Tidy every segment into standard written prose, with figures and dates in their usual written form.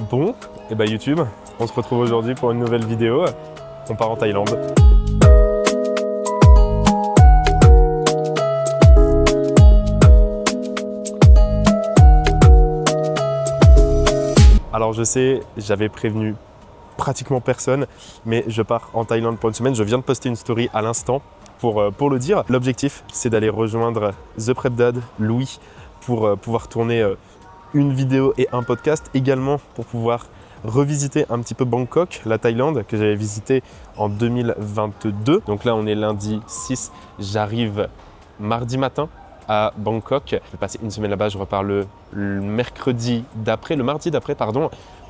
Bon, et bah YouTube, on se retrouve aujourd'hui pour une nouvelle vidéo. On part en Thaïlande. Alors je sais, j'avais prévenu pratiquement personne, mais je pars en Thaïlande pour une semaine. Je viens de poster une story à l'instant pour le dire. L'objectif, c'est d'aller rejoindre The Prep Dad, Louis, pour pouvoir tourner une vidéo et un podcast. Également pour pouvoir revisiter un petit peu Bangkok, la Thaïlande, que j'avais visité en 2022. Donc là, on est lundi 6, j'arrive mardi matin à Bangkok. Je vais passer une semaine là-bas, je repars le mardi d'après,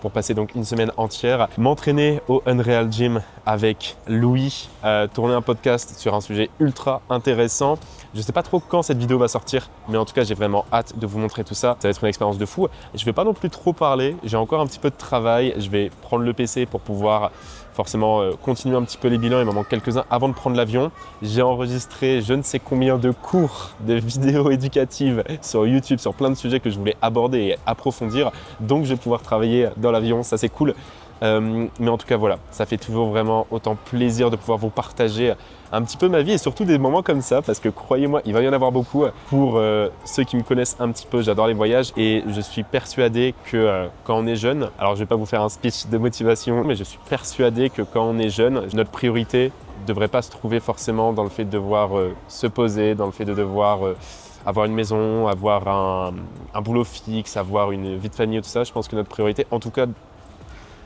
pour passer donc une semaine entière, m'entraîner au Unreal Gym avec Louis, tourner un podcast sur un sujet ultra intéressant. Je ne sais pas trop quand cette vidéo va sortir, mais en tout cas, j'ai vraiment hâte de vous montrer tout ça. Ça va être une expérience de fou. Je ne vais pas non plus trop parler, j'ai encore un petit peu de travail. Je vais prendre le PC pour pouvoir forcément continuer un petit peu les bilans. Il m'en manque quelques-uns avant de prendre l'avion. J'ai enregistré je ne sais combien de cours, de vidéos éducatives sur YouTube, sur plein de sujets que je voulais aborder et approfondir. Donc, je vais pouvoir travailler dans l'avion, ça c'est cool. Mais en tout cas, voilà, ça fait toujours vraiment autant plaisir de pouvoir vous partager un petit peu ma vie et surtout des moments comme ça parce que croyez-moi, il va y en avoir beaucoup. Pour ceux qui me connaissent un petit peu, j'adore les voyages et je suis persuadé que quand on est jeune, alors je ne vais pas vous faire un speech de motivation, mais je suis persuadé que quand on est jeune, notre priorité ne devrait pas se trouver forcément dans le fait de devoir se poser, dans le fait de devoir avoir une maison, avoir un boulot fixe, avoir une vie de famille, tout ça. Je pense que notre priorité, en tout cas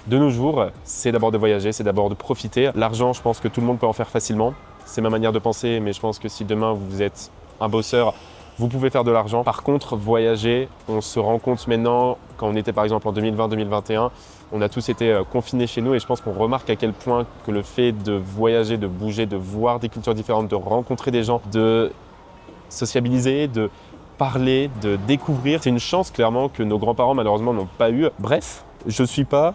de nos jours, c'est d'abord de voyager, c'est d'abord de profiter. L'argent, je pense que tout le monde peut en faire facilement. C'est ma manière de penser, mais je pense que si demain vous êtes un bosseur, vous pouvez faire de l'argent. Par contre, voyager, on se rend compte maintenant, quand on était par exemple en 2020-2021, on a tous été confinés chez nous et je pense qu'on remarque à quel point que le fait de voyager, de bouger, de voir des cultures différentes, de rencontrer des gens, de sociabiliser, de parler, de découvrir, c'est une chance clairement que nos grands-parents malheureusement n'ont pas eu. Bref, je ne suis pas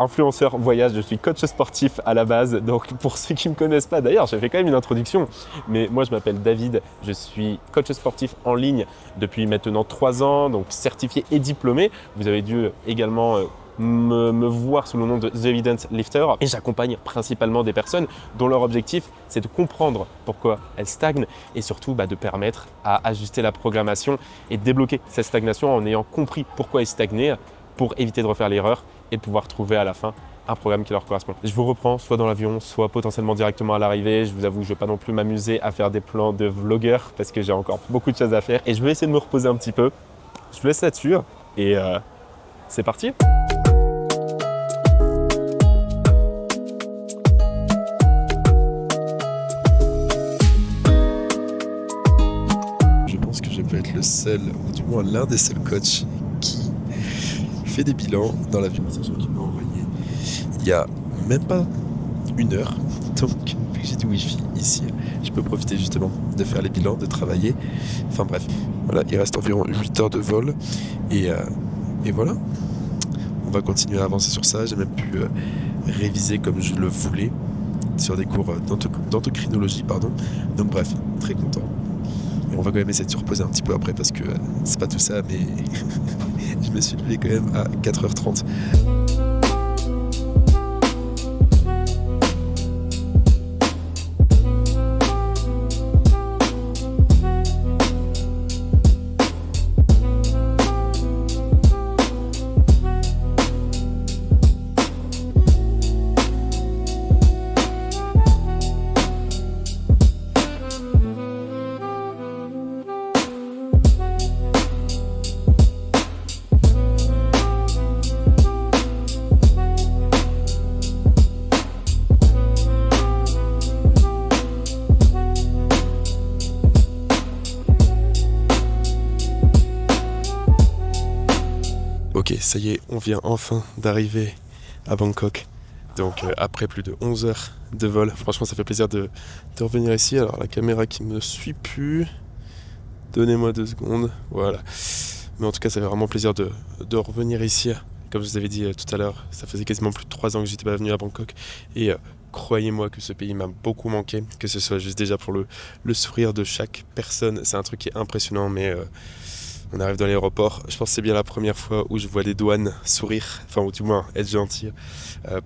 influenceur voyage, je suis coach sportif à la base, donc pour ceux qui ne me connaissent pas, d'ailleurs j'ai fait quand même une introduction, mais moi je m'appelle David, je suis coach sportif en ligne depuis maintenant 3 ans, donc certifié et diplômé. Vous avez dû également me voir sous le nom de The Evidence Lifter et j'accompagne principalement des personnes dont leur objectif c'est de comprendre pourquoi elles stagnent et surtout de permettre à ajuster la programmation et de débloquer cette stagnation en ayant compris pourquoi elles stagnaient pour éviter de refaire l'erreur et de pouvoir trouver à la fin un programme qui leur correspond. Je vous reprends soit dans l'avion, soit potentiellement directement à l'arrivée. Je vous avoue, je ne vais pas non plus m'amuser à faire des plans de vlogueur parce que j'ai encore beaucoup de choses à faire et je vais essayer de me reposer un petit peu. Je vous laisse là-dessus et c'est parti. Je pense que je peux être le seul, ou du moins l'un des seuls coachs qui fait des bilans dans l'avion. Sachant qu'il m'a envoyé il y a même pas 1 heure. Donc, vu que j'ai du wifi ici, je peux profiter justement de faire les bilans, de travailler. Enfin bref, voilà, il reste environ 8 heures de vol. Et voilà, on va continuer à avancer sur ça. J'ai même pu réviser comme je le voulais sur des cours d'endocrinologie, pardon. Donc bref, très content. Et on va quand même essayer de se reposer un petit peu après parce que c'est pas tout ça, mais je me suis levé quand même à 4h30. Ok, ça y est, on vient enfin d'arriver à Bangkok. Donc après plus de 11 heures de vol, franchement ça fait plaisir de revenir ici. Alors la caméra qui me suit plus, donnez-moi 2 secondes, voilà. Mais en tout cas ça fait vraiment plaisir de revenir ici. Comme je vous avais dit tout à l'heure, ça faisait quasiment plus de 3 ans que j'étais pas venu à Bangkok. Et croyez-moi que ce pays m'a beaucoup manqué, que ce soit juste déjà pour le sourire de chaque personne. C'est un truc qui est impressionnant, mais On arrive dans l'aéroport. Je pense que c'est bien la première fois où je vois les douanes sourire, enfin ou du moins être gentils,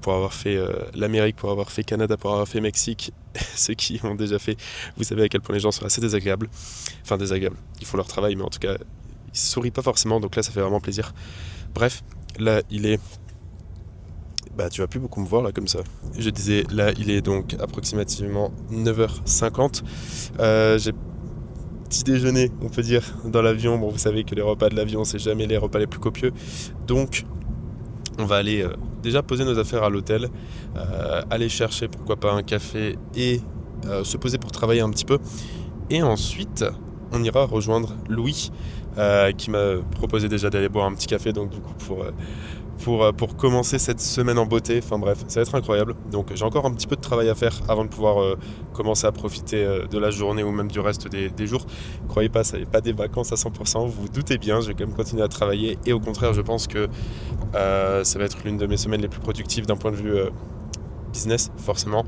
pour avoir fait l'Amérique, pour avoir fait Canada, pour avoir fait Mexique. Ceux qui ont déjà fait, vous savez à quel point les gens sont assez désagréables. Enfin désagréables, ils font leur travail, mais en tout cas, ils sourient pas forcément, donc là ça fait vraiment plaisir. Bref, là il est... Bah tu vas plus beaucoup me voir là comme ça. Je disais, là il est donc approximativement 9h50. J'ai petit déjeuner, on peut dire, dans l'avion. Bon, vous savez que les repas de l'avion, c'est jamais les repas les plus copieux. Donc, on va aller déjà poser nos affaires à l'hôtel, aller chercher, pourquoi pas, un café et se poser pour travailler un petit peu. Et ensuite, on ira rejoindre Louis, qui m'a proposé déjà d'aller boire un petit café, donc du coup, pour commencer cette semaine en beauté. Enfin bref, ça va être incroyable. Donc j'ai encore un petit peu de travail à faire avant de pouvoir commencer à profiter de la journée ou même du reste des jours. Croyez pas, ça n'est pas des vacances à 100%, vous vous doutez bien, je vais quand même continuer à travailler et au contraire je pense que ça va être l'une de mes semaines les plus productives d'un point de vue business forcément.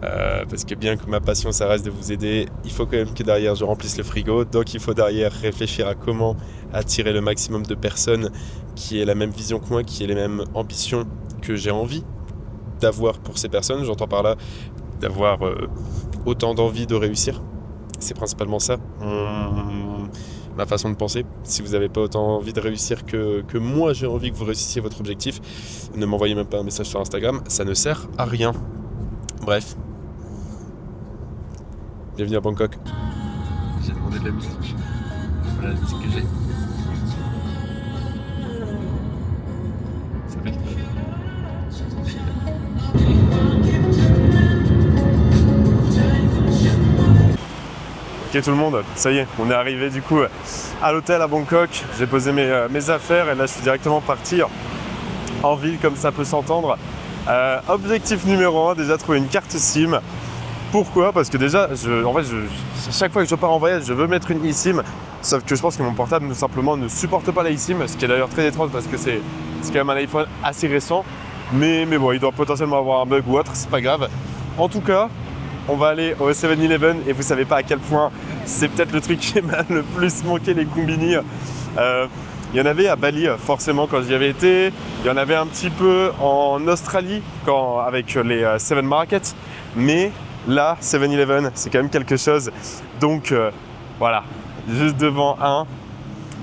Parce que bien que ma passion ça reste de vous aider, il faut quand même que derrière je remplisse le frigo, donc il faut derrière réfléchir à comment attirer le maximum de personnes qui aient la même vision que moi, qui aient les mêmes ambitions que j'ai envie d'avoir pour ces personnes. J'entends par là d'avoir autant d'envie de réussir, c'est principalement ça ma façon de penser. Si vous n'avez pas autant envie de réussir que moi j'ai envie que vous réussissiez votre objectif, ne m'envoyez même pas un message sur Instagram, ça ne sert à rien. Bref, bienvenue à Bangkok. J'ai demandé de la musique. Voilà la musique que j'ai. Ça fait Ok tout le monde, ça y est, on est arrivé du coup à l'hôtel à Bangkok. J'ai posé mes affaires et là je suis directement parti en ville comme ça peut s'entendre. Objectif numéro 1, déjà trouver une carte SIM. Pourquoi ? Parce que déjà, chaque fois que je pars en voyage, je veux mettre une eSIM. Sauf que je pense que mon portable tout simplement ne supporte pas la eSIM, ce qui est d'ailleurs très étrange parce que c'est quand même un iPhone assez récent. Mais bon, il doit potentiellement avoir un bug ou autre, c'est pas grave. En tout cas, on va aller au 7-Eleven et vous savez pas à quel point c'est peut-être le truc qui m'a le plus manqué, les combini. Il y en avait à Bali forcément quand j'y avais été, il y en avait un petit peu en Australie avec les 7 Market, mais là 7-Eleven c'est quand même quelque chose, donc voilà, juste devant un,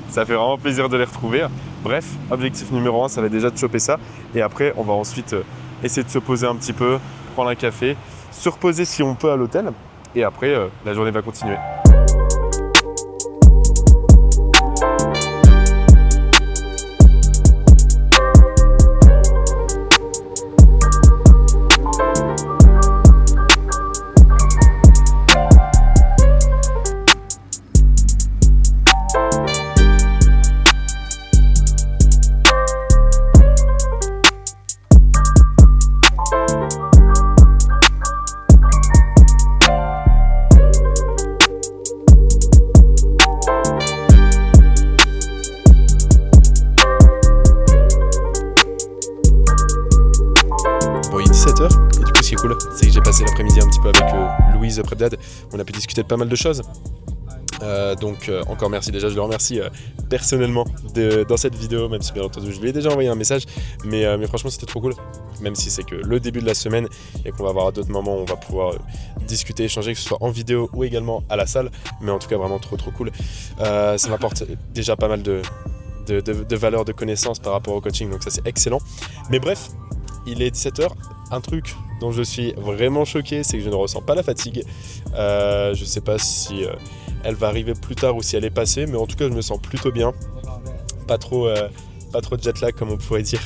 ça fait vraiment plaisir de les retrouver. Bref, objectif numéro 1 ça va être déjà de choper ça et après on va ensuite essayer de se poser un petit peu, prendre un café, se reposer si on peut à l'hôtel et après la journée va continuer. C'est que j'ai passé l'après-midi un petit peu avec Louise Prep Dad. On a pu discuter de pas mal de choses. Donc encore merci déjà, je le remercie personnellement dans cette vidéo, même si bien entendu je lui ai déjà envoyé un message, mais franchement c'était trop cool, même si c'est que le début de la semaine et qu'on va avoir d'autres moments où on va pouvoir discuter, échanger, que ce soit en vidéo ou également à la salle, mais en tout cas vraiment trop cool. Ça m'apporte déjà pas mal de valeur, de connaissances par rapport au coaching, donc ça c'est excellent. Mais bref, il est 17h, un truc dont je suis vraiment choqué, c'est que je ne ressens pas la fatigue. Je sais pas si elle va arriver plus tard ou si elle est passée, mais en tout cas je me sens plutôt bien. Pas trop de jet lag comme on pourrait dire.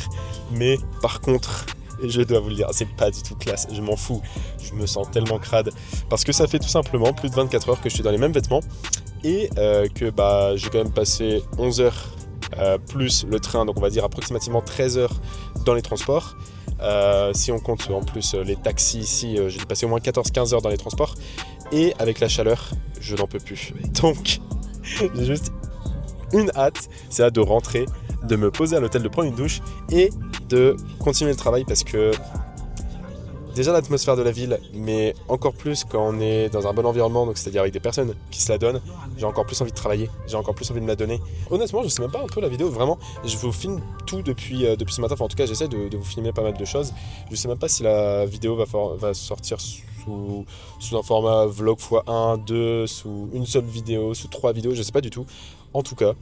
Mais par contre, je dois vous le dire, c'est pas du tout classe, je m'en fous. Je me sens tellement crade parce que ça fait tout simplement plus de 24 heures que je suis dans les mêmes vêtements et que j'ai quand même passé 11 heures plus le train, donc on va dire approximativement 13 heures dans les transports. Si on compte en plus les taxis ici, j'ai passé au moins 14-15 heures dans les transports et avec la chaleur, je n'en peux plus. Donc, j'ai juste une hâte, c'est là de rentrer, de me poser à l'hôtel, de prendre une douche et de continuer le travail parce que déjà l'atmosphère de la ville, mais encore plus quand on est dans un bon environnement, donc c'est-à-dire avec des personnes qui se la donnent, j'ai encore plus envie de travailler, j'ai encore plus envie de me la donner. Honnêtement, je sais même pas un peu la vidéo, vraiment, je vous filme tout depuis ce matin, enfin en tout cas j'essaie de vous filmer pas mal de choses. Je sais même pas si la vidéo va sortir sous un format vlog x1, 2, sous une seule vidéo, sous 3 vidéos, je sais pas du tout. En tout cas,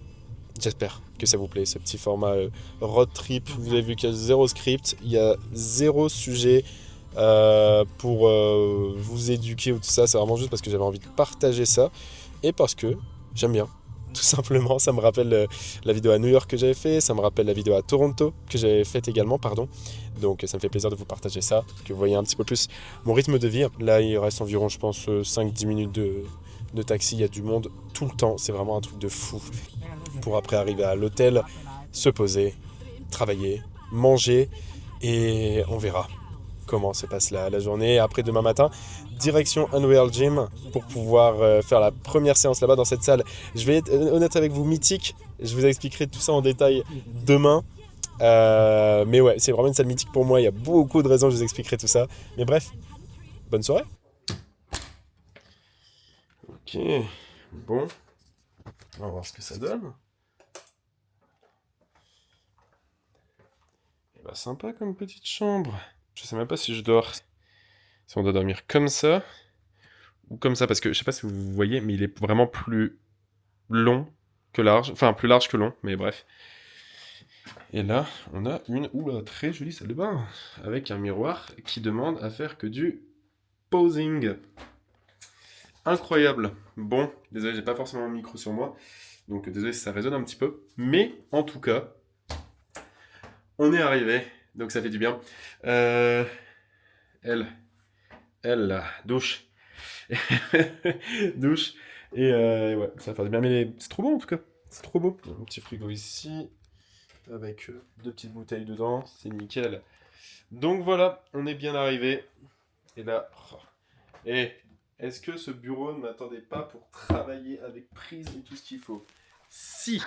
j'espère que ça vous plaît, ce petit format road trip. Vous avez vu qu'il y a 0 script, il y a 0 sujet pour vous éduquer ou tout ça. C'est vraiment juste parce que j'avais envie de partager ça et parce que j'aime bien. Tout simplement, ça me rappelle la vidéo à New York que j'avais fait, ça me rappelle la vidéo à Toronto que j'avais faite également, pardon. Donc ça me fait plaisir de vous partager ça, que vous voyez un petit peu plus mon rythme de vie. Là, il reste environ, je pense, 5-10 minutes de taxi, il y a du monde tout le temps, c'est vraiment un truc de fou. Pour après arriver à l'hôtel, se poser, travailler, manger et on verra comment se passe la journée. Après demain matin, direction Unreal Gym pour pouvoir faire la première séance là-bas dans cette salle. Je vais être honnête avec vous, mythique, je vous expliquerai tout ça en détail demain. Mais ouais, c'est vraiment une salle mythique pour moi, il y a beaucoup de raisons, je vous expliquerai tout ça. Mais bref, bonne soirée. Ok, bon, on va voir ce que ça donne. Et bah sympa comme petite chambre. Je sais même pas si on doit dormir comme ça ou comme ça, parce que je sais pas si vous voyez, mais il est vraiment plus long que large, enfin plus large que long, mais bref. Et là, on a une très jolie salle de bain avec un miroir qui demande à faire que du posing. Incroyable. Bon, désolé, j'ai pas forcément un micro sur moi, donc désolé si ça résonne un petit peu, mais en tout cas, on est arrivé, donc ça fait du bien. Elle, douche. Douche. Et ouais, ça va faire du bien, mais c'est trop beau en tout cas. C'est trop beau. Un petit frigo ici, avec 2 petites bouteilles dedans, c'est nickel. Donc voilà, on est bien arrivé. Et là, et est-ce que ce bureau ne m'attendait pas pour travailler avec prise et tout ce qu'il faut? Si.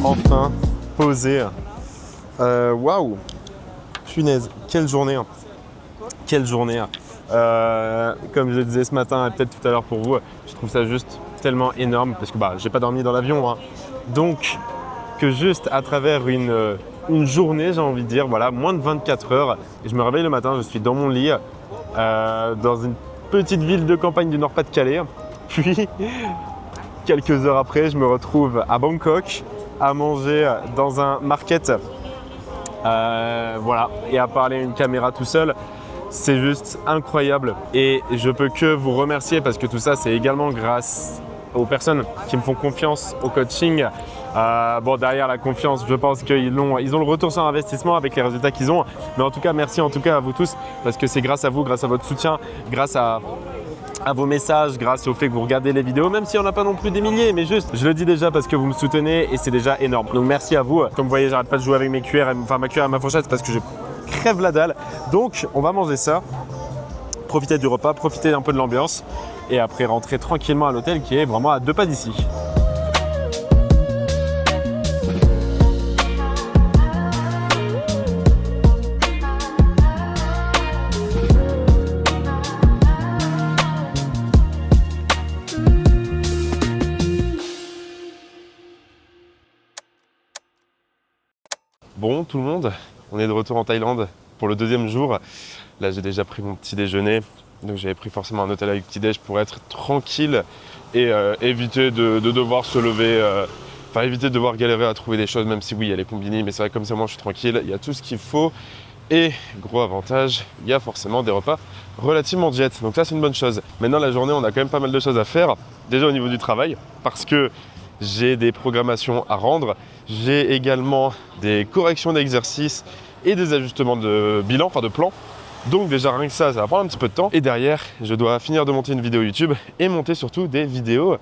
Enfin, posé. Waouh! Punaise, quelle journée! Quelle journée! Comme je le disais ce matin et peut-être tout à l'heure pour vous, je trouve ça juste tellement énorme parce que j'ai pas dormi dans l'avion. Hein. Donc, que juste à travers une journée, j'ai envie de dire, voilà, moins de 24 heures, et je me réveille le matin, je suis dans mon lit, dans une petite ville de campagne du Nord-Pas-de-Calais. Puis, quelques heures après, je me retrouve à Bangkok, à manger dans un market, voilà, et à parler à une caméra tout seul. C'est juste incroyable et je peux que vous remercier parce que tout ça, c'est également grâce aux personnes qui me font confiance au coaching. Derrière la confiance, je pense qu'ils ont le retour sur investissement avec les résultats qu'ils ont. Mais en tout cas, merci en tout cas à vous tous parce que c'est grâce à vous, grâce à votre soutien, grâce à vos messages, grâce au fait que vous regardez les vidéos, même si on n'a pas non plus des milliers, mais juste, je le dis déjà parce que vous me soutenez et c'est déjà énorme. Donc merci à vous. Comme vous voyez, j'arrête pas de jouer avec mes cuillères, enfin ma cuillère et ma fourchette parce que je crève la dalle. Donc on va manger ça, profiter du repas, profiter un peu de l'ambiance et après rentrer tranquillement à l'hôtel qui est vraiment à 2 pas d'ici. Bon, tout le monde, on est de retour en Thaïlande pour le 2e jour. Là, j'ai déjà pris mon petit déjeuner. Donc, j'avais pris forcément un hôtel avec petit déj pour être tranquille et éviter de devoir se lever, éviter de devoir galérer à trouver des choses, même si oui, il y a les combini, mais c'est vrai que comme ça, moi, je suis tranquille. Il y a tout ce qu'il faut. Et gros avantage, il y a forcément des repas relativement diètes. Donc ça, c'est une bonne chose. Maintenant, la journée, on a quand même pas mal de choses à faire. Déjà au niveau du travail, parce que j'ai des programmations à rendre. J'ai également des corrections d'exercices et des ajustements de bilan, enfin de plan. Donc déjà rien que ça va prendre un petit peu de temps. Et derrière, je dois finir de monter une vidéo YouTube et monter surtout des vidéos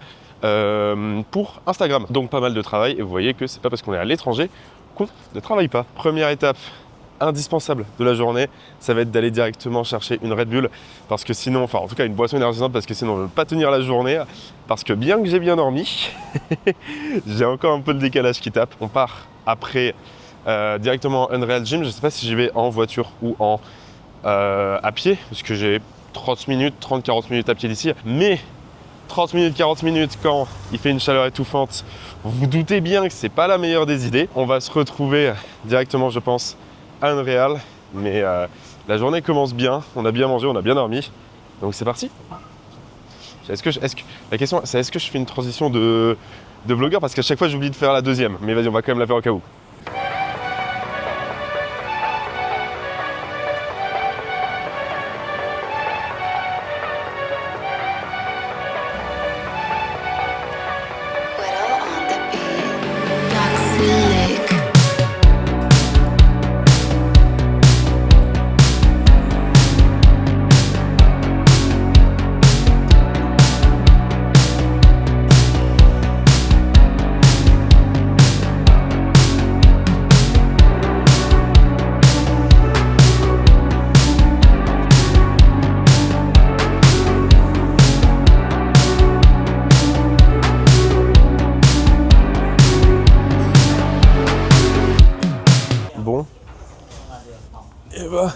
pour Instagram. Donc pas mal de travail et vous voyez que c'est pas parce qu'on est à l'étranger qu'on ne travaille pas. Première étape indispensable de la journée, ça va être d'aller directement chercher une Red Bull parce que sinon, enfin en tout cas une boisson énergisante parce que sinon on ne peut pas tenir la journée parce que bien que j'ai bien dormi, j'ai encore un peu de décalage qui tape. On part après directement Unreal Gym, je sais pas si j'y vais en voiture ou à pied parce que j'ai 30-40 minutes à pied d'ici, mais 30 minutes, 40 minutes quand il fait une chaleur étouffante, vous vous doutez bien que c'est pas la meilleure des idées. On va se retrouver directement, je pense, à Unreal, mais la journée commence bien, on a bien mangé, on a bien dormi, donc c'est parti. La question c'est est-ce que je fais une transition de vlogueur parce qu'à chaque fois j'oublie de faire la deuxième, mais vas-y on va quand même la faire au cas où. Bon, et bah,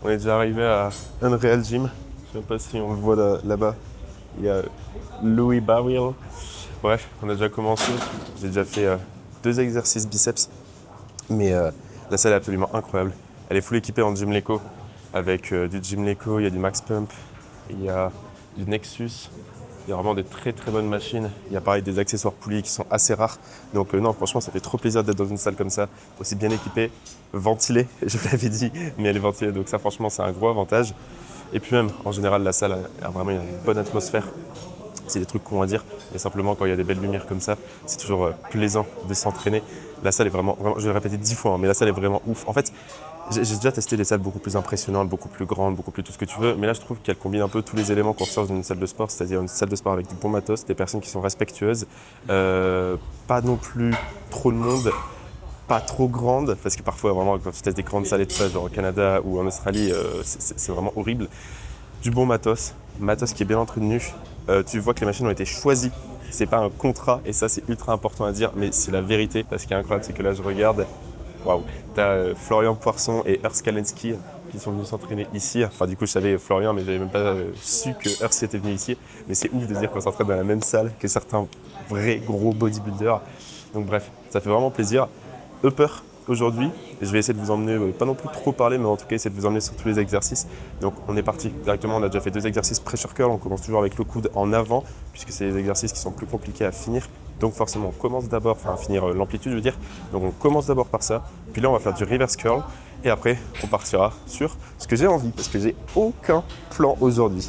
on est déjà arrivé à Unreal Gym. Je sais pas si on le voit là-bas. Il y a Louis Barriel. Bref, on a déjà commencé. J'ai déjà fait 2 exercices biceps. Mais la salle est absolument incroyable. Elle est full équipée en Gymleco. Avec du Gymleco, il y a du Max Pump, il y a du Nexus. Il y a vraiment des très très bonnes machines. Il y a pareil des accessoires poulies qui sont assez rares. Donc non, franchement, ça fait trop plaisir d'être dans une salle comme ça, aussi bien équipée, ventilée, je vous l'avais dit, mais elle est ventilée. Donc ça, franchement, c'est un gros avantage. Et puis même, en général, la salle a vraiment une bonne atmosphère. C'est des trucs qu'on va dire, mais simplement quand il y a des belles lumières comme ça, c'est toujours plaisant de s'entraîner. La salle est vraiment, je vais le répéter 10 fois, hein, mais la salle est vraiment ouf. En fait, j'ai déjà testé des salles beaucoup plus impressionnantes, beaucoup plus grandes, beaucoup plus tout ce que tu veux, mais là je trouve qu'elle combine un peu tous les éléments qu'on recherche dans une salle de sport, c'est-à-dire une salle de sport avec du bon matos, des personnes qui sont respectueuses, pas non plus trop de monde, pas trop grande, parce que parfois vraiment quand tu testes des grandes salles et tout ça, genre au Canada ou en Australie, c'est vraiment horrible. Du bon matos qui est bien entretenu, tu vois que les machines ont été choisies, c'est pas un contrat et ça c'est ultra important à dire, mais c'est la vérité, parce qu'il est incroyable, c'est que là je regarde, waouh, t'as Florian Poisson et Urs Kalenski qui sont venus s'entraîner ici. Enfin, du coup, je savais Florian, mais j'avais même pas su que Urs était venu ici. Mais c'est ouf de dire qu'on s'entraîne dans la même salle que certains vrais gros bodybuilders. Donc bref, ça fait vraiment plaisir. Upper aujourd'hui, je vais essayer de vous emmener, pas non plus trop parler, mais en tout cas essayer de vous emmener sur tous les exercices. Donc on est parti directement, on a déjà fait 2 exercices pressure curl, on commence toujours avec le coude en avant, puisque c'est des exercices qui sont plus compliqués à finir. Donc forcément, on commence d'abord, enfin à finir l'amplitude, je veux dire. Donc on commence d'abord par ça, puis là on va faire du reverse curl, et après on partira sur ce que j'ai envie, parce que j'ai aucun plan aujourd'hui.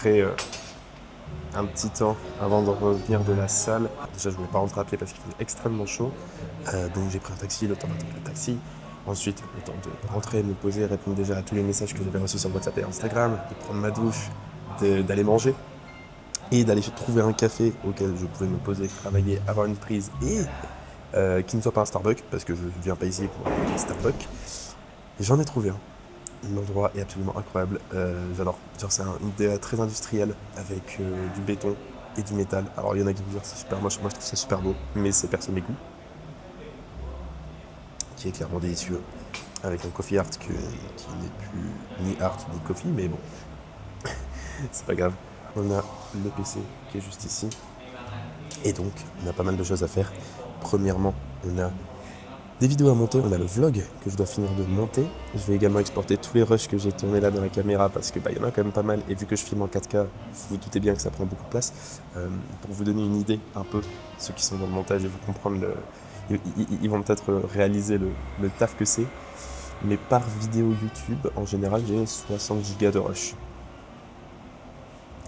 rentrer un petit temps avant de revenir de la salle. Déjà, je voulais pas rentrer à pied parce qu'il faisait extrêmement chaud. Donc j'ai pris un taxi, le temps d'attendre le taxi. Ensuite, le temps de rentrer, me poser, répondre déjà à tous les messages que j'avais reçus sur WhatsApp et Instagram, de prendre ma douche, d'aller manger et d'aller trouver un café auquel je pouvais me poser, travailler, avoir une prise et qui ne soit pas un Starbucks, parce que je ne viens pas ici pour un Starbucks. Et j'en ai trouvé un. L'endroit est absolument incroyable. J'adore. Genre, c'est une DA très industrielle avec du béton et du métal. Alors, il y en a qui vont dire c'est super moche. Moi, je trouve ça super beau, mais c'est perso mes goûts. Qui est clairement délicieux. Avec un coffee art qui n'est plus ni art ni coffee, mais bon, c'est pas grave. On a le PC qui est juste ici. Et donc, on a pas mal de choses à faire. Premièrement, on a des vidéos à monter, on a le vlog que je dois finir de monter. Je vais également exporter tous les rushs que j'ai tournés là dans la caméra parce que y en a quand même pas mal. Et vu que je filme en 4K, vous vous doutez bien que ça prend beaucoup de place. Pour vous donner une idée un peu, ceux qui sont dans le montage et vous comprendre, ils vont peut-être réaliser le taf que c'est. Mais par vidéo YouTube, en général, j'ai 60 gigas de rush.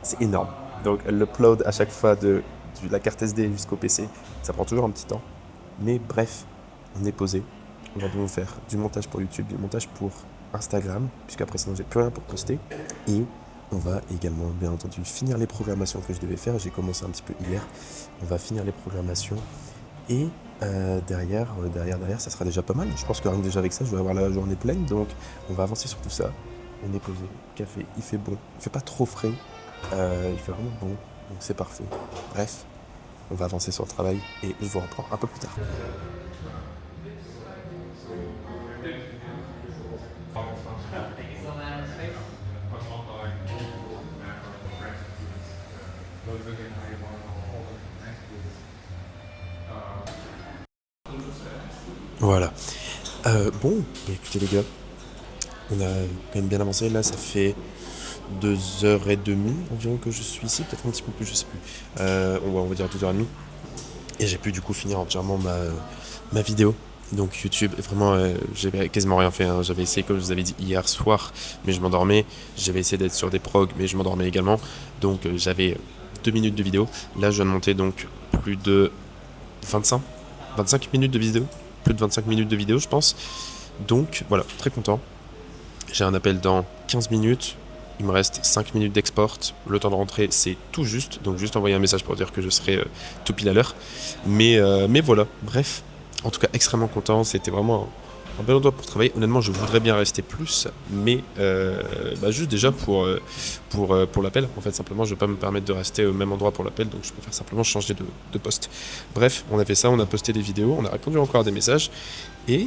C'est énorme. Donc l'upload à chaque fois de la carte SD jusqu'au PC, ça prend toujours un petit temps. Mais bref, on est posé. On va donc faire du montage pour YouTube, du montage pour Instagram, puisqu'après sinon j'ai plus rien pour poster. Et on va également, bien entendu, finir les programmations que je devais faire. J'ai commencé un petit peu hier. On va finir les programmations. Et derrière, ça sera déjà pas mal. Je pense que rien que déjà avec ça, je vais avoir la journée pleine. Donc on va avancer sur tout ça. On est posé, café, il fait bon. Il fait pas trop frais. Il fait vraiment bon. Donc c'est parfait. Bref, on va avancer sur le travail et je vous reprends un peu plus tard. Voilà. Bon, écoutez les gars, on a quand même bien avancé. Là, ça fait 2h30 environ que je suis ici, peut-être un petit peu plus, je sais plus. On va dire 2h30. Et j'ai pu du coup finir entièrement ma vidéo. Donc YouTube, vraiment, j'avais quasiment rien fait. Hein. J'avais essayé, comme je vous avais dit hier soir, mais je m'endormais. J'avais essayé d'être sur des progs, mais je m'endormais également. Donc j'avais 2 minutes de vidéo. Là, je viens de monter donc plus de 25 minutes de vidéo. Plus de 25 minutes de vidéo, je pense. Donc voilà, très content. J'ai un appel dans 15 minutes. Il me reste 5 minutes d'export. Le temps de rentrer, c'est tout juste. Donc juste envoyer un message pour dire que je serai tout pile à l'heure. Mais voilà, bref. En tout cas, extrêmement content. C'était vraiment un bel endroit pour travailler. Honnêtement, je voudrais bien rester plus. Mais juste déjà pour l'appel. En fait, simplement, je ne vais pas me permettre de rester au même endroit pour l'appel. Donc je préfère simplement changer de poste. Bref, on a fait ça. On a posté des vidéos. On a répondu encore à des messages. Et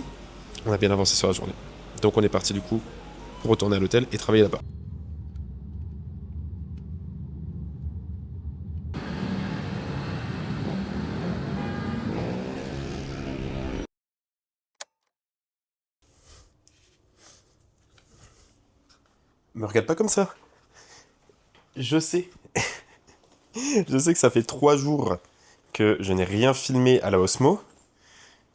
on a bien avancé sur la journée. Donc on est parti du coup pour retourner à l'hôtel et travailler là-bas. Me regarde pas comme ça. Je sais. Je sais que ça fait 3 jours que je n'ai rien filmé à la Osmo.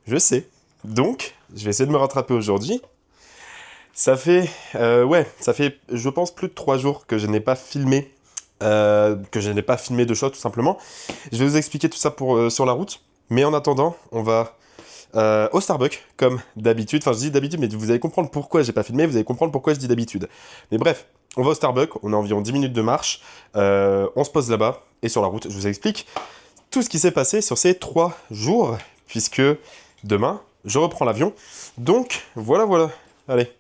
Je sais. Donc, je vais essayer de me rattraper aujourd'hui. Ça fait, je pense, plus de 3 jours que je n'ai pas filmé. De choses, tout simplement. Je vais vous expliquer tout ça sur la route. Mais en attendant, on va au Starbucks, comme d'habitude. Enfin, je dis d'habitude, mais vous allez comprendre pourquoi j'ai pas filmé. Vous allez comprendre pourquoi je dis d'habitude. Mais bref, on va au Starbucks. On a environ 10 minutes de marche. On se pose là-bas. Et sur la route, je vous explique tout ce qui s'est passé sur ces 3 jours. Puisque demain, je reprends l'avion. Donc, voilà. Allez.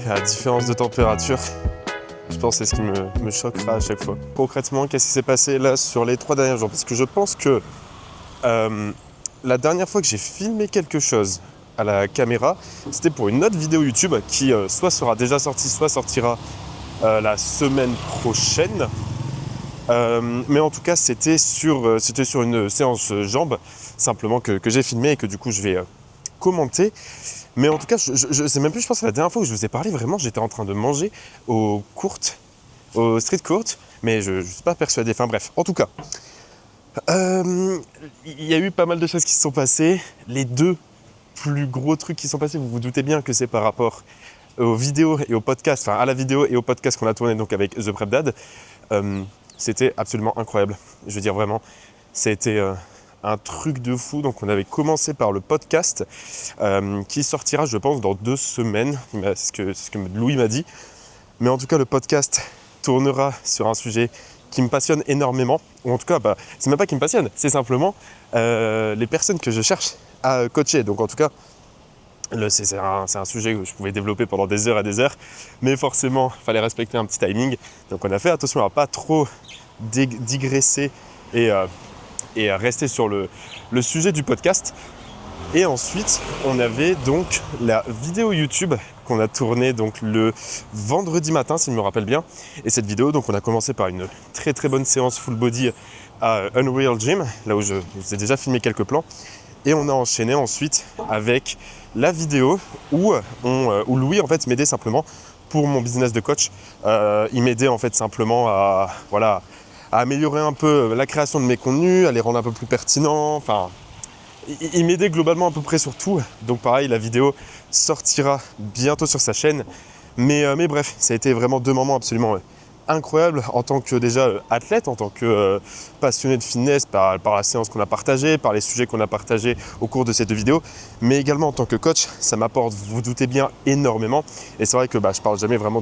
La différence de température, je pense que c'est ce qui me choquera à chaque fois. Concrètement, qu'est-ce qui s'est passé là sur les 3 derniers jours? Parce que je pense que la dernière fois que j'ai filmé quelque chose à la caméra, c'était pour une autre vidéo YouTube qui soit sera déjà sortie, soit sortira la semaine prochaine. Mais en tout cas, c'était sur une séance jambes, simplement que j'ai filmé et que du coup, je vais commenter. Mais en tout cas, je sais même plus, je pense que la dernière fois que je vous ai parlé, vraiment, j'étais en train de manger au street court, mais je ne suis pas persuadé. Enfin bref, en tout cas, il y a eu pas mal de choses qui se sont passées. Les deux plus gros trucs qui sont passés, vous vous doutez bien que c'est par rapport aux vidéos et au podcast, enfin à la vidéo et au podcast qu'on a tourné donc avec The Prep Dad. C'était absolument incroyable. Je veux dire vraiment, c'était un truc de fou. Donc on avait commencé par le podcast qui sortira je pense dans 2 semaines. C'est ce que Louis m'a dit. Mais en tout cas le podcast tournera sur un sujet qui me passionne énormément. Ou en tout cas, c'est même pas qui me passionne, c'est simplement les personnes que je cherche à coacher. Donc en tout cas, c'est un sujet que je pouvais développer pendant des heures et des heures. Mais forcément, il fallait respecter un petit timing. Donc on a fait attention à pas trop digresser et rester sur le sujet du podcast. Et ensuite, on avait donc la vidéo YouTube qu'on a tournée donc le vendredi matin, si je me rappelle bien. Et cette vidéo, donc on a commencé par une très très bonne séance full body à Unreal Gym, là où je vous ai déjà filmé quelques plans. Et on a enchaîné ensuite avec la vidéo où Louis en fait m'aidait simplement pour mon business de coach. Il m'aidait en fait simplement à améliorer un peu la création de mes contenus, à les rendre un peu plus pertinents. Enfin, il m'aidait globalement à peu près sur tout. Donc pareil, la vidéo sortira bientôt sur sa chaîne. Mais bref, ça a été vraiment 2 moments absolument incroyables en tant que déjà athlète, en tant que passionné de fitness par la séance qu'on a partagée, par les sujets qu'on a partagés au cours de ces 2 vidéos, mais également en tant que coach, ça m'apporte, vous vous doutez bien, énormément. Et c'est vrai que je parle jamais vraiment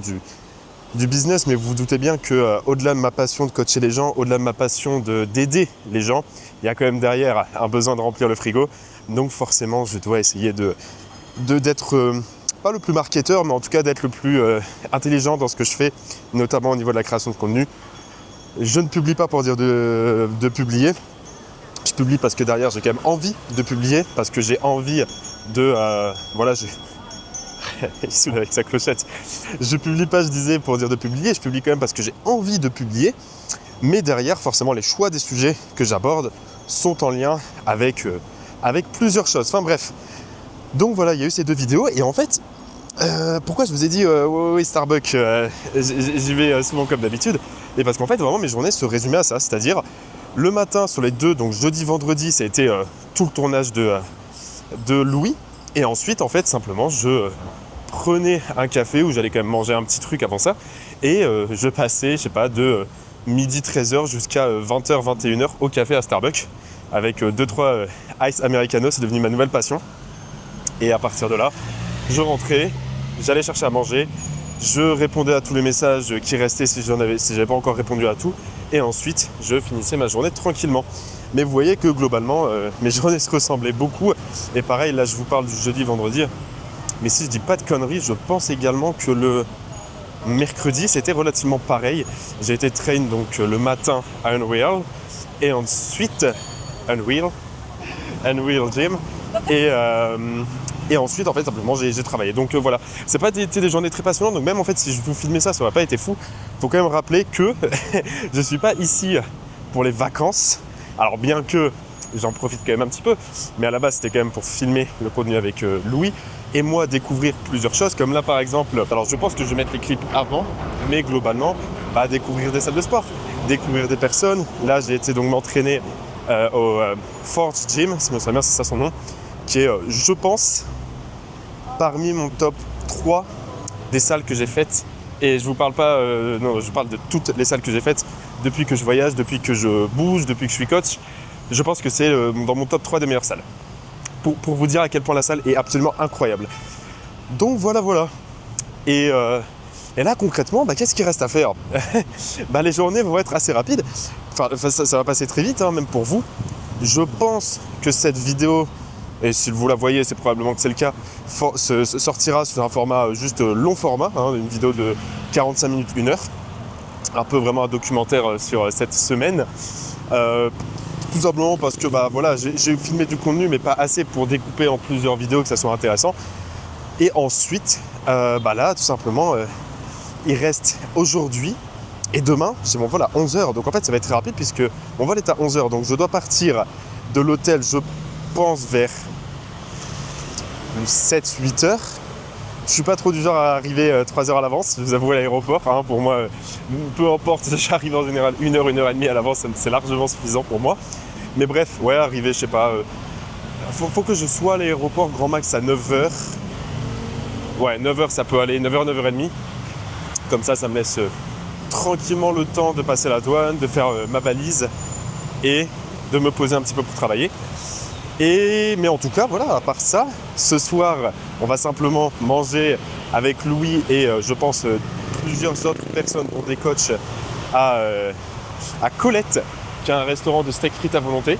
du business, mais vous vous doutez bien que au-delà de ma passion de coacher les gens, au-delà de ma passion d'aider les gens, il y a quand même derrière un besoin de remplir le frigo. Donc forcément, je dois essayer d'être pas le plus marketeur, mais en tout cas d'être le plus intelligent dans ce que je fais, notamment au niveau de la création de contenu. Je ne publie pas pour dire de publier. Je publie parce que derrière, j'ai quand même envie de publier, parce que j'ai envie de... il saoule avec sa clochette. Je publie pas, je disais, pour dire de publier. Je publie quand même parce que j'ai envie de publier. Mais derrière, forcément, les choix des sujets que j'aborde sont en lien avec plusieurs choses. Enfin bref. Donc voilà, il y a eu ces 2 vidéos. Et en fait, pourquoi je vous ai dit oui, Starbucks, j'y vais souvent comme d'habitude. Et parce qu'en fait, vraiment, mes journées se résumaient à ça. C'est-à-dire, le matin, sur les 2, donc jeudi, vendredi, ça a été tout le tournage de Louis. Et ensuite, en fait, simplement, je prenais un café où j'allais quand même manger un petit truc avant ça. Et je passais, je sais pas, de midi 13h jusqu'à 20h, 21h au café à Starbucks. Avec 2-3 ice americano, c'est devenu ma nouvelle passion. Et à partir de là, je rentrais, j'allais chercher à manger, je répondais à tous les messages qui restaient si j'avais pas encore répondu à tout. Et ensuite, je finissais ma journée tranquillement. Mais vous voyez que globalement, mes journées se ressemblaient beaucoup. Et pareil, là je vous parle du jeudi, vendredi. Mais si je dis pas de conneries, je pense également que le mercredi, c'était relativement pareil. J'ai été train donc le matin à Unreal. Et ensuite, Unreal Gym. Et ensuite, en fait, simplement, j'ai travaillé. Donc voilà, c'est pas été des journées très passionnantes. Donc même en fait, si je vous filmais ça aurait pas été fou. Faut quand même rappeler que je suis pas ici pour les vacances. Alors bien que j'en profite quand même un petit peu, mais à la base c'était quand même pour filmer le contenu avec Louis et moi découvrir plusieurs choses, comme là par exemple, alors je pense que je vais mettre les clips avant, mais globalement, découvrir des salles de sport, découvrir des personnes. Là j'ai été donc m'entraîner au Forge Gym, si je me souviens bien c'est ça son nom, qui est je pense parmi mon top 3 des salles que j'ai faites. Et je vous parle pas, non, je parle de toutes les salles que j'ai faites depuis que je voyage, depuis que je bouge, depuis que je suis coach. Je pense que c'est dans mon top 3 des meilleures salles. Pour vous dire à quel point la salle est absolument incroyable. Donc voilà. Et là concrètement, qu'est-ce qu'il reste à faire? Les journées vont être assez rapides. Enfin, ça va passer très vite, même pour vous. Je pense que cette vidéo, et si vous la voyez, c'est probablement que c'est le cas, sortira sous un format juste long format, une vidéo de 45 minutes, 1 heure. Un peu vraiment un documentaire sur cette semaine. Tout simplement parce que j'ai filmé du contenu, mais pas assez pour découper en plusieurs vidéos que ça soit intéressant. Et ensuite, là, tout simplement, il reste aujourd'hui Et demain, j'ai mon vol à 11h. Donc en fait, ça va être très rapide puisque mon vol est à 11h. Donc je dois partir de l'hôtel, je pense, vers 7-8 heures. Je suis pas trop du genre à arriver 3 heures à l'avance, je vous avoue, à l'aéroport. Hein, pour moi, peu importe, j'arrive en général 1 heure et demie à l'avance, c'est largement suffisant pour moi. Mais bref, ouais, arriver, je sais pas, faut que je sois à l'aéroport grand max à 9h. Ouais, 9h ça peut aller, 9h, 9h30. Comme ça me laisse tranquillement le temps de passer la douane, de faire ma valise et de me poser un petit peu pour travailler. Mais en tout cas, voilà, à part ça, ce soir, on va simplement manger avec Louis et je pense plusieurs autres personnes, dont des coachs, à Colette, qui a un restaurant de steak frites à volonté.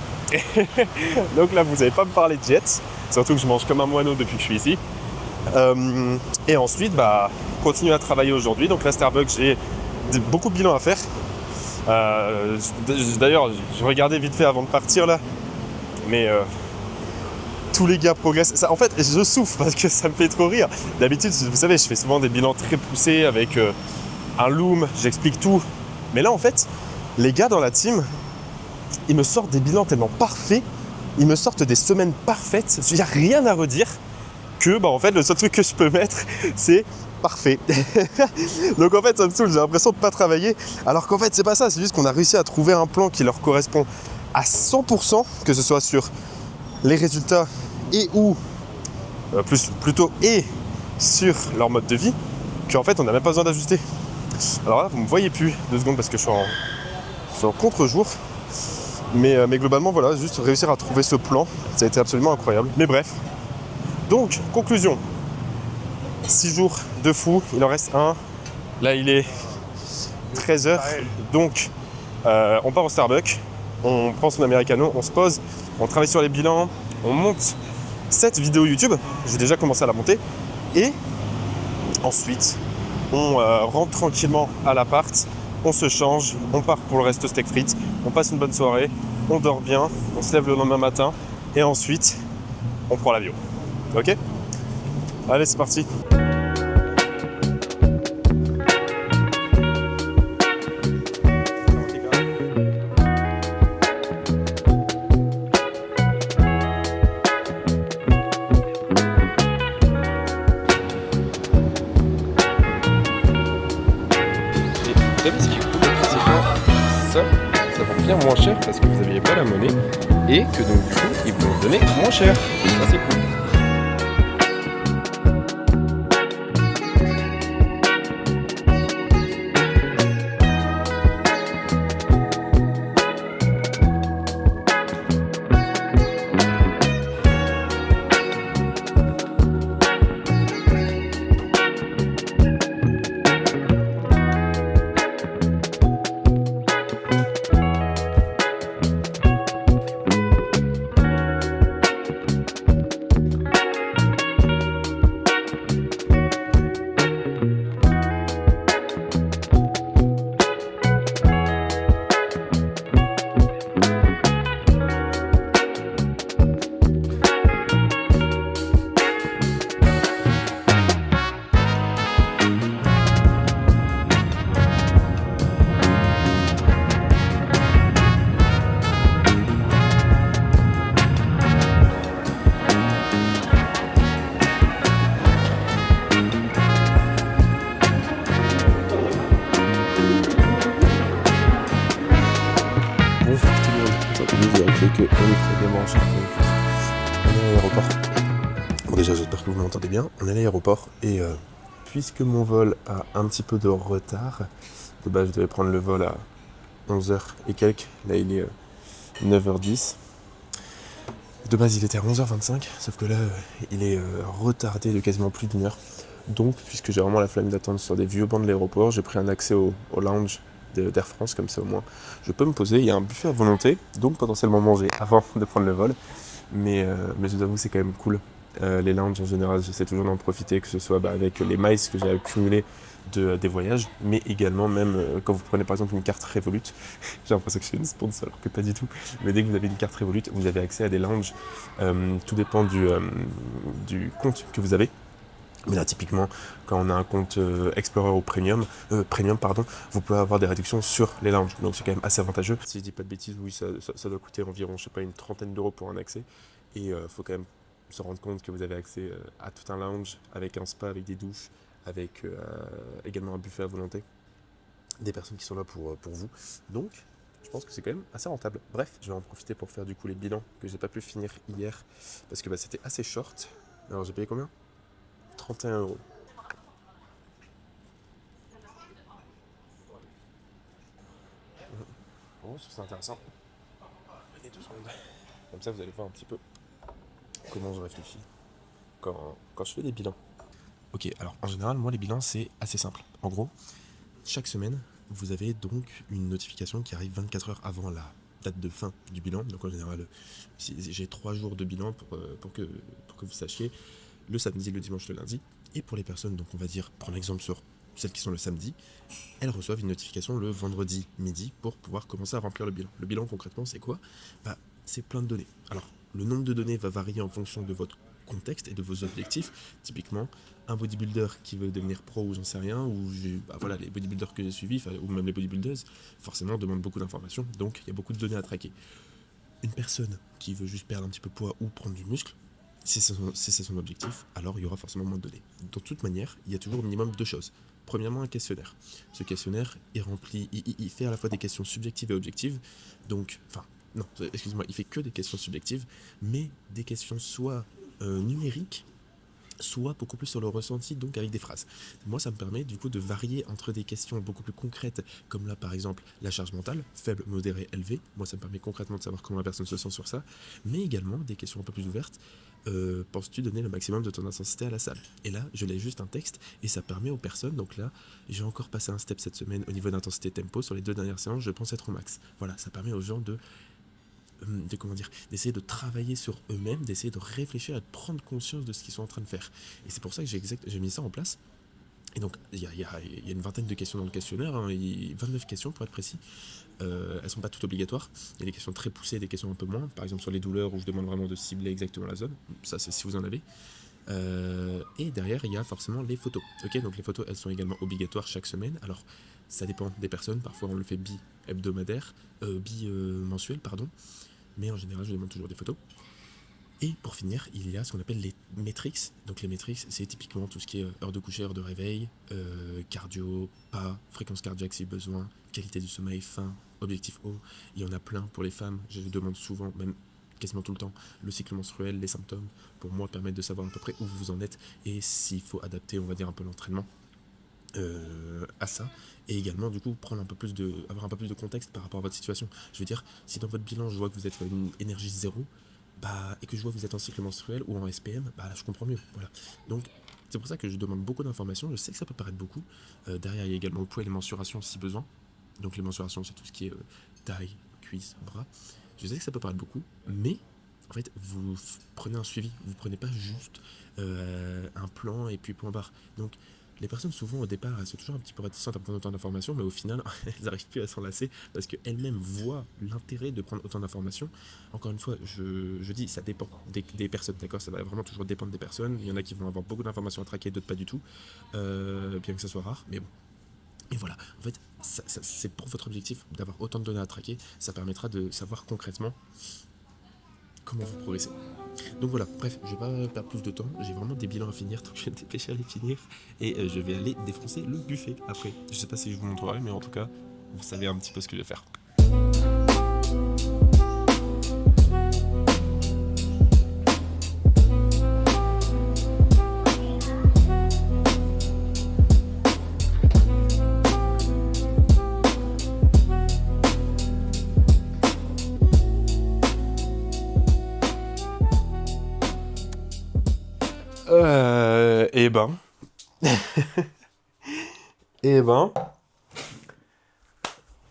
Donc là, vous n'allez pas me parler de jets, surtout que je mange comme un moineau depuis que je suis ici. Et ensuite, continuer à travailler aujourd'hui. Donc là, Starbucks, j'ai beaucoup de bilans à faire. D'ailleurs, je regardais vite fait avant de partir là, mais tous les gars progressent. Ça, en fait, je souffre parce que ça me fait trop rire. D'habitude, vous savez, je fais souvent des bilans très poussés avec un loom, j'explique tout. Mais là, en fait, les gars dans la team, ils me sortent des bilans tellement parfaits, ils me sortent des semaines parfaites. Il n'y a rien à redire que, en fait, le seul truc que je peux mettre, c'est parfait. Donc en fait, ça me saoule, j'ai l'impression de ne pas travailler. Alors qu'en fait, c'est pas ça, c'est juste qu'on a réussi à trouver un plan qui leur correspond à 100%, que ce soit sur les résultats et ou plutôt sur leur mode de vie, qu'en fait on n'a même pas besoin d'ajuster. Alors là vous me voyez plus 2 secondes parce que je suis en contre-jour, mais globalement voilà, juste réussir à trouver ce plan, ça a été absolument incroyable. Mais bref, donc conclusion, 6 jours de fou, il en reste un, là il est 13h, donc on part au Starbucks, on prend son americano, on se pose, on travaille sur les bilans, on monte cette vidéo YouTube, j'ai déjà commencé à la monter, et ensuite on rentre tranquillement à l'appart, on se change, on part pour le resto steak frites, on passe une bonne soirée, on dort bien, on se lève le lendemain matin, et ensuite on prend l'avion. Ok ? Allez, c'est parti. Ça va bien moins cher parce que vous n'aviez pas la monnaie et que donc du coup ils vous ont donné moins cher. Ça c'est cool. que on est très bien branché. On est à l'aéroport. Bon, déjà, j'espère que vous m'entendez bien. On est à l'aéroport et puisque mon vol a un petit peu de retard, de base, je devais prendre le vol à 11h et quelques. Là, il est 9h10. De base, il était à 11h25, sauf que là, il est retardé de quasiment plus d'1 heure. Donc, puisque j'ai vraiment la flemme d'attendre sur des vieux bancs de l'aéroport, j'ai pris un accès au lounge d'Air France, comme ça au moins je peux me poser. Il y a un buffet à volonté, donc potentiellement manger avant de prendre le vol. Mais je vous avoue, c'est quand même cool. Les lounges en général, j'essaie toujours d'en profiter, que ce soit avec les miles que j'ai accumulés des voyages, mais également même quand vous prenez par exemple une carte Revolut, j'ai l'impression que je suis une sponsor alors que pas du tout, mais dès que vous avez une carte Revolut, vous avez accès à des lounges, tout dépend du compte que vous avez. Mais là, typiquement, quand on a un compte Explorer ou Premium, pardon, vous pouvez avoir des réductions sur les lounges. Donc c'est quand même assez avantageux. Si je dis pas de bêtises, oui, ça doit coûter environ, je sais pas, une trentaine d'euros pour un accès. Et il faut quand même se rendre compte que vous avez accès à tout un lounge, avec un spa, avec des douches, avec également un buffet à volonté. Des personnes qui sont là pour vous. Donc, je pense que c'est quand même assez rentable. Bref, je vais en profiter pour faire du coup les bilans que j'ai pas pu finir hier parce que c'était assez short. Alors j'ai payé combien? 31 euros. Oh, c'est intéressant. Allez, 2 secondes. Comme ça, vous allez voir un petit peu comment je réfléchis quand je fais des bilans. Ok, alors en général, moi, les bilans, c'est assez simple. En gros, chaque semaine, vous avez donc une notification qui arrive 24 heures avant la date de fin du bilan. Donc en général, j'ai 3 jours de bilan pour que vous sachiez, le samedi, le dimanche, le lundi. Et pour les personnes, donc on va dire, prendre l'exemple sur celles qui sont le samedi, elles reçoivent une notification le vendredi midi pour pouvoir commencer à remplir le bilan. Le bilan concrètement, c'est quoi? C'est plein de données. Alors, le nombre de données va varier en fonction de votre contexte et de vos objectifs. Typiquement, un bodybuilder qui veut devenir pro ou j'en sais rien, ou voilà, les bodybuilders que j'ai suivis, ou même les bodybuilders, forcément demandent beaucoup d'informations, donc il y a beaucoup de données à traquer. Une personne qui veut juste perdre un petit peu de poids ou prendre du muscle, si c'est son objectif, alors il y aura forcément moins de données. De toute manière, il y a toujours au minimum 2 choses. Premièrement, un questionnaire. Ce questionnaire est rempli, il fait à la fois des questions subjectives et objectives, donc, non, excusez-moi, il fait que des questions subjectives, mais des questions soit numériques, soit beaucoup plus sur le ressenti, donc avec des phrases. Moi, ça me permet du coup de varier entre des questions beaucoup plus concrètes, comme là par exemple la charge mentale, faible, modérée, élevée. Moi, ça me permet concrètement de savoir comment la personne se sent sur ça, mais également des questions un peu plus ouvertes. Penses-tu donner le maximum de ton intensité à la salle? Et là, je laisse juste un texte et ça permet aux personnes, donc là, j'ai encore passé un step cette semaine au niveau d'intensité tempo. Sur les 2 dernières séances, je pense être au max. Voilà, ça permet aux gens d'essayer de travailler sur eux-mêmes, d'essayer de réfléchir et de prendre conscience de ce qu'ils sont en train de faire. Et c'est pour ça que j'ai mis ça en place. Et donc, il y a une vingtaine de questions dans le questionnaire, 29 questions pour être précis. Elles sont pas toutes obligatoires. Il y a des questions très poussées, des questions un peu moins. Par exemple, sur les douleurs, où je demande vraiment de cibler exactement la zone. Ça, c'est si vous en avez. Et derrière, il y a forcément les photos. Ok, donc les photos, elles sont également obligatoires chaque semaine. Alors, ça dépend des personnes. Parfois, on le fait bi-mensuel, pardon. Mais en général, je demande toujours des photos. Et pour finir, il y a ce qu'on appelle les métriques. Donc les métriques, c'est typiquement tout ce qui est heure de coucher, heure de réveil, cardio, pas, fréquence cardiaque si besoin, qualité du sommeil, faim, objectif haut. Il y en a plein pour les femmes. Je demande souvent, même quasiment tout le temps, le cycle menstruel, les symptômes, pour moi permettre de savoir à peu près où vous en êtes et s'il faut adapter, on va dire, un peu l'entraînement à ça, et également du coup avoir un peu plus de contexte par rapport à votre situation. Je veux dire, si dans votre bilan je vois que vous êtes à une énergie 0, et que je vois que vous êtes en cycle menstruel ou en SPM, là je comprends mieux. Voilà. Donc c'est pour ça que je demande beaucoup d'informations. Je sais que ça peut paraître beaucoup. Derrière il y a également le poids et les mensurations si besoin. Donc les mensurations, c'est tout ce qui est taille, cuisse, bras. Je sais que ça peut paraître beaucoup, mais en fait vous prenez un suivi. Vous prenez pas juste un plan et puis point barre. Donc les personnes, souvent, au départ, elles sont toujours un petit peu réticentes à prendre autant d'informations, mais au final, elles n'arrivent plus à s'en lasser parce qu'elles-mêmes voient l'intérêt de prendre autant d'informations. Encore une fois, je dis, ça dépend des personnes, d'accord? Ça va vraiment toujours dépendre des personnes. Il y en a qui vont avoir beaucoup d'informations à traquer, d'autres pas du tout, bien que ça soit rare, mais bon. Et voilà, en fait, c'est pour votre objectif d'avoir autant de données à traquer. Ça permettra de savoir concrètement comment vous progressez. Donc voilà, bref, je vais pas perdre plus de temps, j'ai vraiment des bilans à finir, donc je vais me dépêcher à les finir et je vais aller défoncer le buffet après. Je sais pas si je vous montrerai, mais en tout cas, vous savez un petit peu ce que je vais faire. Eh ben, eh ben,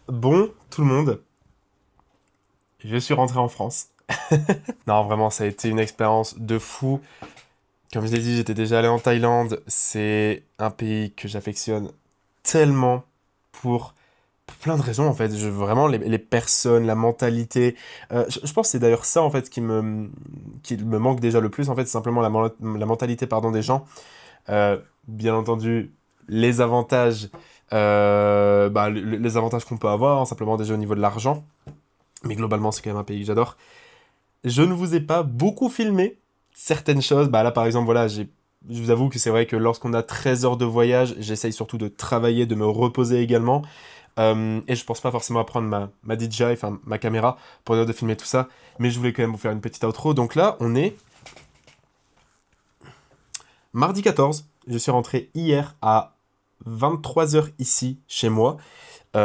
bon, tout le monde, je suis rentré en France. Non, vraiment, ça a été une expérience de fou. Comme je l'ai dit, j'étais déjà allé en Thaïlande. C'est un pays que j'affectionne tellement pour plein de raisons, en fait. Vraiment, les personnes, la mentalité. Je pense que c'est d'ailleurs ça, en fait, qui me manque déjà le plus, en fait, c'est simplement la mentalité, pardon, des gens. Bien entendu, les avantages, les avantages qu'on peut avoir, hein, simplement déjà au niveau de l'argent. Mais globalement, c'est quand même un pays que j'adore. Je ne vous ai pas beaucoup filmé certaines choses. Bah là, par exemple, voilà, je vous avoue que c'est vrai que lorsqu'on a 13 heures de voyage, j'essaye surtout de travailler, de me reposer également. Et je pense pas forcément à prendre ma DJI, enfin ma caméra, pour dire de filmer tout ça. Mais je voulais quand même vous faire une petite outro. Donc là, on est mardi 14. Je suis rentré hier à 23 heures ici, chez moi. Pour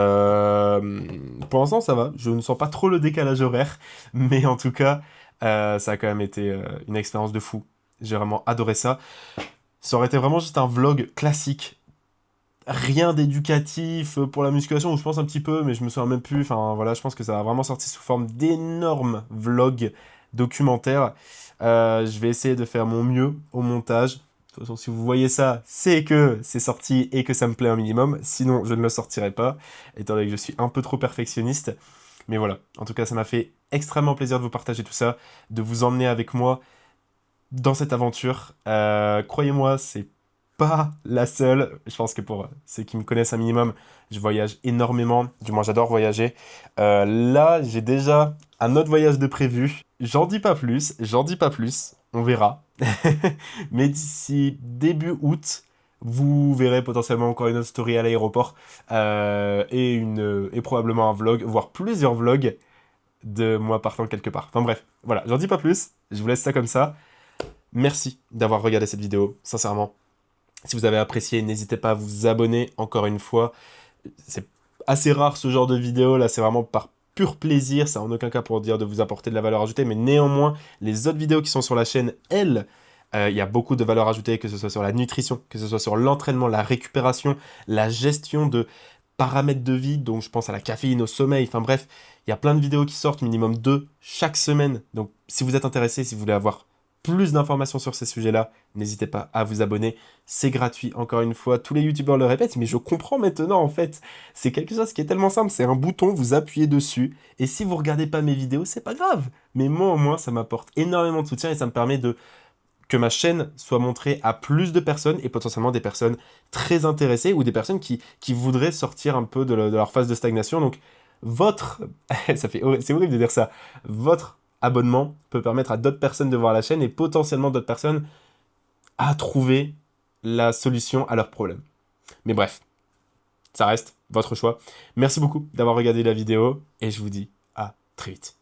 l'instant, ça va. Je ne sens pas trop le décalage horaire. Mais en tout cas, ça a quand même été une expérience de fou. J'ai vraiment adoré ça. Ça aurait été vraiment juste un vlog classique. Rien d'éducatif pour la musculation, ou je pense un petit peu, mais je me souviens même plus. Enfin voilà, je pense que ça va vraiment sortir sous forme d'énormes vlogs documentaires. Je vais essayer de faire mon mieux au montage. De toute façon, si vous voyez ça, c'est que c'est sorti et que ça me plaît un minimum. Sinon, je ne le sortirai pas, étant donné que je suis un peu trop perfectionniste. Mais voilà, en tout cas, ça m'a fait extrêmement plaisir de vous partager tout ça, de vous emmener avec moi dans cette aventure. Croyez-moi, c'est pas la seule. Je pense que pour ceux qui me connaissent un minimum, je voyage énormément. Du moins, j'adore voyager. Là, j'ai déjà un autre voyage de prévu. J'en dis pas plus, j'en dis pas plus. On verra. Mais d'ici début août, vous verrez potentiellement encore une autre story à l'aéroport et probablement un vlog, voire plusieurs vlogs de moi partant quelque part. Enfin bref, voilà, j'en dis pas plus. Je vous laisse ça comme ça. Merci d'avoir regardé cette vidéo, sincèrement. Si vous avez apprécié, n'hésitez pas à vous abonner encore une fois. C'est assez rare ce genre de vidéo, là c'est vraiment par pur plaisir, c'est en aucun cas pour dire de vous apporter de la valeur ajoutée, mais néanmoins, les autres vidéos qui sont sur la chaîne, elles, il y a beaucoup de valeur ajoutée, que ce soit sur la nutrition, que ce soit sur l'entraînement, la récupération, la gestion de paramètres de vie, donc je pense à la caféine, au sommeil, enfin bref, il y a plein de vidéos qui sortent, minimum 2 chaque semaine. Donc si vous êtes intéressé, si vous voulez avoir plus d'informations sur ces sujets-là, n'hésitez pas à vous abonner. C'est gratuit, encore une fois. Tous les youtubeurs le répètent, mais je comprends maintenant, en fait. C'est quelque chose qui est tellement simple. C'est un bouton, vous appuyez dessus. Et si vous regardez pas mes vidéos, c'est pas grave. Mais moi, au moins, ça m'apporte énormément de soutien et ça me permet que ma chaîne soit montrée à plus de personnes et potentiellement des personnes très intéressées ou des personnes qui voudraient sortir un peu de leur phase de stagnation. Donc, c'est horrible de dire ça, votre abonnement peut permettre à d'autres personnes de voir la chaîne et potentiellement d'autres personnes à trouver la solution à leurs problèmes. Mais bref, ça reste votre choix. Merci beaucoup d'avoir regardé la vidéo et je vous dis à très vite.